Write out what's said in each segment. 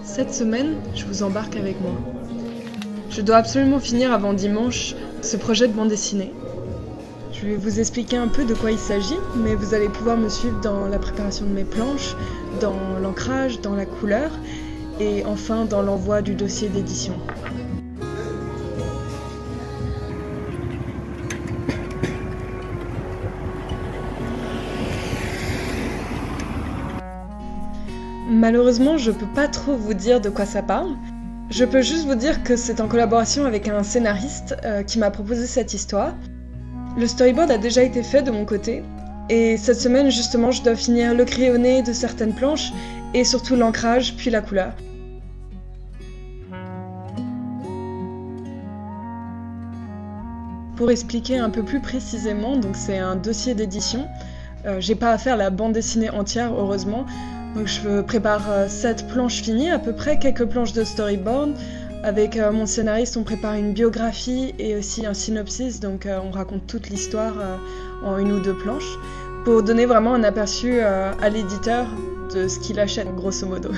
Cette semaine, je vous embarque avec moi. Je dois absolument finir avant dimanche ce projet de bande dessinée. Je vais vous expliquer un peu de quoi il s'agit, mais vous allez pouvoir me suivre dans la préparation de mes planches, dans l'ancrage, dans la couleur, et enfin dans l'envoi du dossier d'édition. Malheureusement, je peux pas trop vous dire de quoi ça parle. Je peux juste vous dire que c'est en collaboration avec un scénariste qui m'a proposé cette histoire. Le storyboard a déjà été fait de mon côté, et cette semaine justement je dois finir le crayonné de certaines planches, et surtout l'ancrage puis la couleur. Pour expliquer un peu plus précisément, donc c'est un dossier d'édition. J'ai pas à faire la bande dessinée entière, heureusement. Donc je prépare 7 planches finies, à peu près quelques planches de storyboard. Avec mon scénariste, on prépare une biographie et aussi un synopsis, donc on raconte toute l'histoire en 1 ou 2 planches, pour donner vraiment un aperçu à l'éditeur de ce qu'il achète, grosso modo.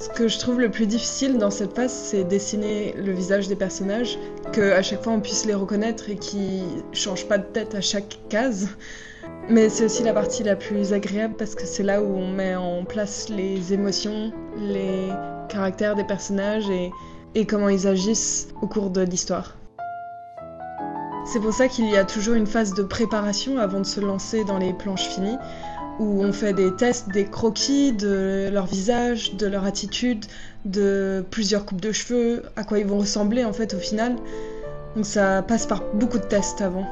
Ce que je trouve le plus difficile dans cette phase, c'est dessiner le visage des personnages, qu'à chaque fois on puisse les reconnaître et qu'ils changent pas de tête à chaque case. Mais c'est aussi la partie la plus agréable parce que c'est là où on met en place les émotions, les caractères des personnages et comment ils agissent au cours de l'histoire. C'est pour ça qu'il y a toujours une phase de préparation avant de se lancer dans les planches finies, où on fait des tests, des croquis de leur visage, de leur attitude, de plusieurs coupes de cheveux, à quoi ils vont ressembler en fait au final. Donc ça passe par beaucoup de tests avant.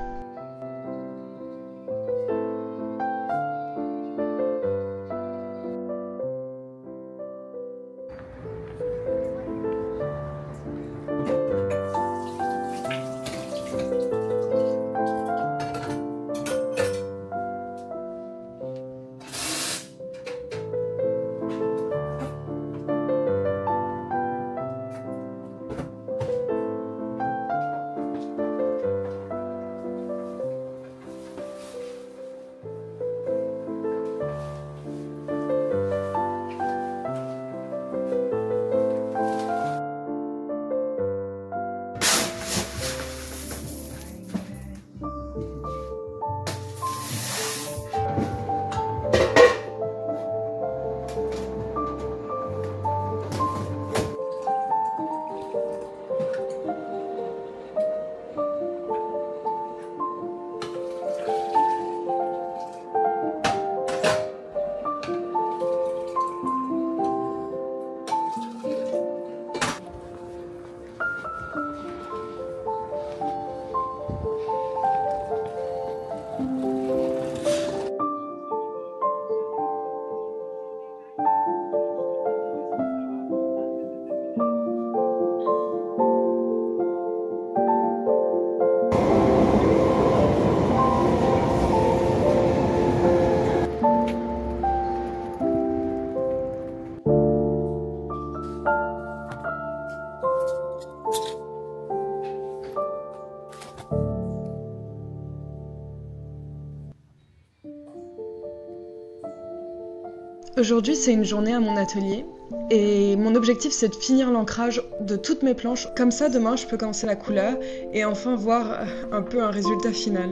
Aujourd'hui, c'est une journée à mon atelier et mon objectif, c'est de finir l'ancrage de toutes mes planches. Comme ça, demain, je peux commencer la couleur et enfin voir un peu un résultat final.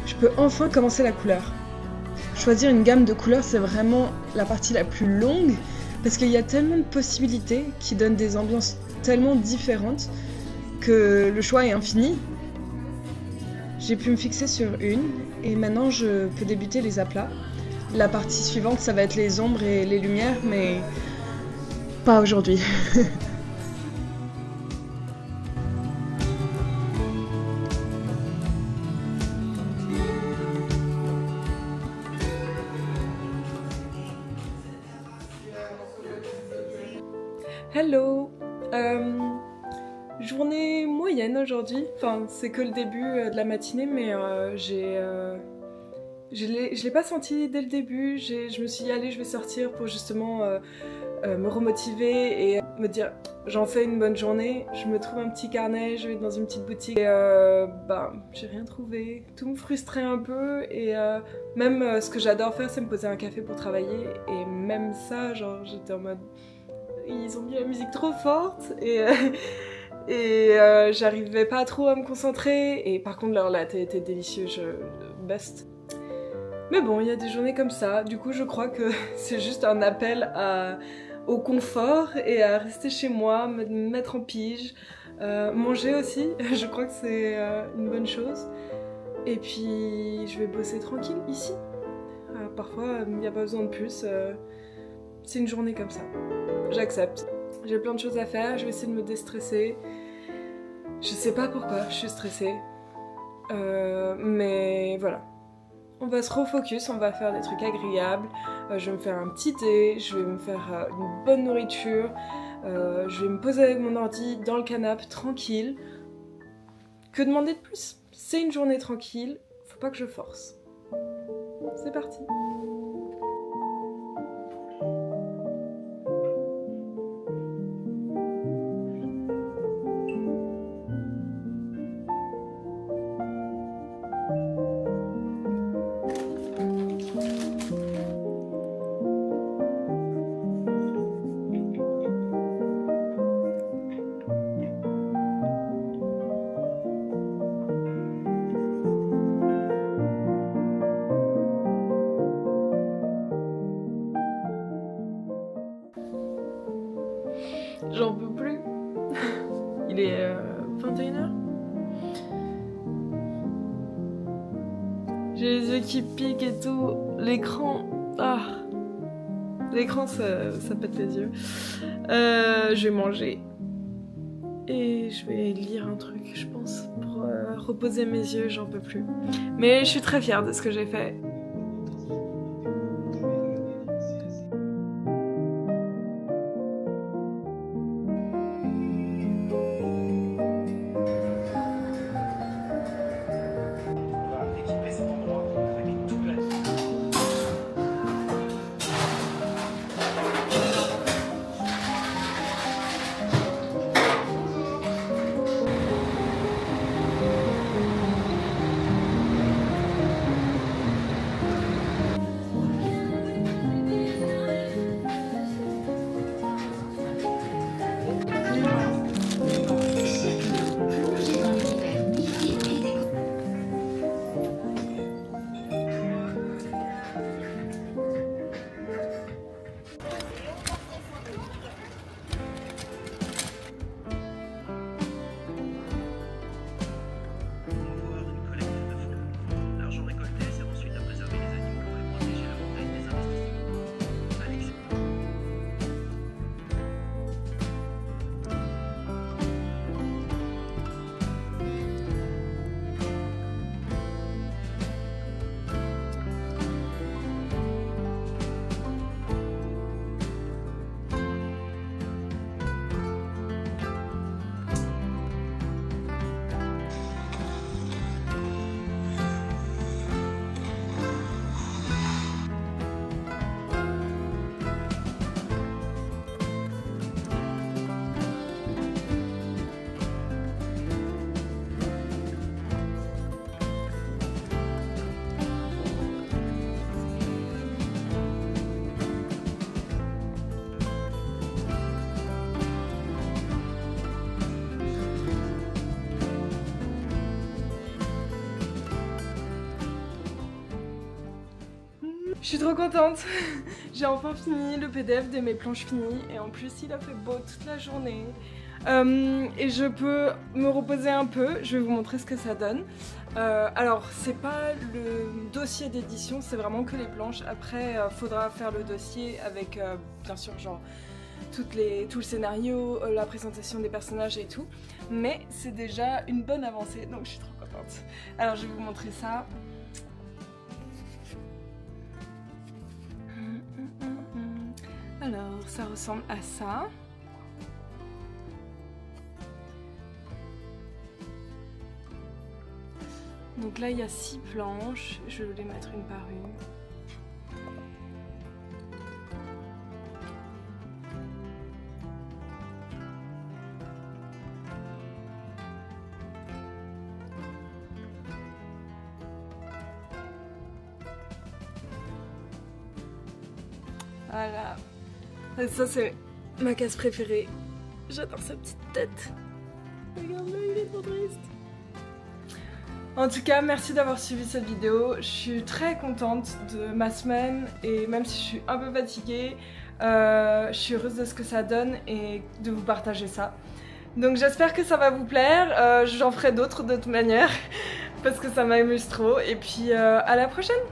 Je peux enfin commencer la couleur. Choisir une gamme de couleurs, c'est vraiment la partie la plus longue parce qu'il y a tellement de possibilités qui donnent des ambiances tellement différentes que le choix est infini. J'ai pu me fixer sur une et maintenant je peux débuter les aplats. La partie suivante, ça va être les ombres et les lumières, mais pas aujourd'hui. Hello! Journée moyenne aujourd'hui. Enfin, c'est que le début de la matinée, mais je l'ai pas senti dès le début. Je me suis dit, allez, je vais sortir pour justement me remotiver et me dire, j'en fais une bonne journée. Je me trouve un petit carnet, je vais dans une petite boutique et j'ai rien trouvé. Tout me frustrait un peu et même ce que j'adore faire, c'est me poser un café pour travailler. Et même ça, genre, j'étais en mode... Ils ont mis la musique trop forte et j'arrivais pas trop à me concentrer. Et par contre, leur latte était délicieux, best. Mais bon, il y a des journées comme ça. Du coup, je crois que c'est juste un appel au confort et à rester chez moi, me mettre en pige, manger aussi. Je crois que c'est une bonne chose. Et puis, je vais bosser tranquille ici. Parfois, il n'y a pas besoin de plus. C'est une journée comme ça. J'accepte. J'ai plein de choses à faire, je vais essayer de me déstresser. Je sais pas pourquoi je suis stressée. Mais voilà. On va se refocus, on va faire des trucs agréables. Je vais me faire un petit thé, je vais me faire une bonne nourriture. Je vais me poser avec mon ordi dans le canapé, tranquille. Que demander de plus? C'est une journée tranquille, faut pas que je force. C'est parti. Il est 21h. J'ai les yeux qui piquent et tout. L'écran... Ah. L'écran, ça pète les yeux. Je vais manger. Et je vais lire un truc, je pense, pour reposer mes yeux, j'en peux plus. Mais je suis très fière de ce que j'ai fait. Je suis trop contente. J'ai enfin fini le PDF de mes planches finies et en plus il a fait beau toute la journée. Et je peux me reposer un peu, je vais vous montrer ce que ça donne. Alors c'est pas le dossier d'édition, c'est vraiment que les planches. Après faudra faire le dossier avec bien sûr genre tout le scénario, la présentation des personnages et tout. Mais c'est déjà une bonne avancée donc je suis trop contente. Alors je vais vous montrer ça. Alors, ça ressemble à ça. Donc là, il y a 6 planches. Je vais les mettre une par une. Voilà. Ça c'est ma case préférée. J'adore sa petite tête. Regarde-le, il est trop triste. En tout cas, merci d'avoir suivi cette vidéo. Je suis très contente de ma semaine et même si je suis un peu fatiguée, je suis heureuse de ce que ça donne et de vous partager ça. Donc j'espère que ça va vous plaire. J'en ferai d'autres de toute manière parce que ça m'amuse trop. Et puis à la prochaine!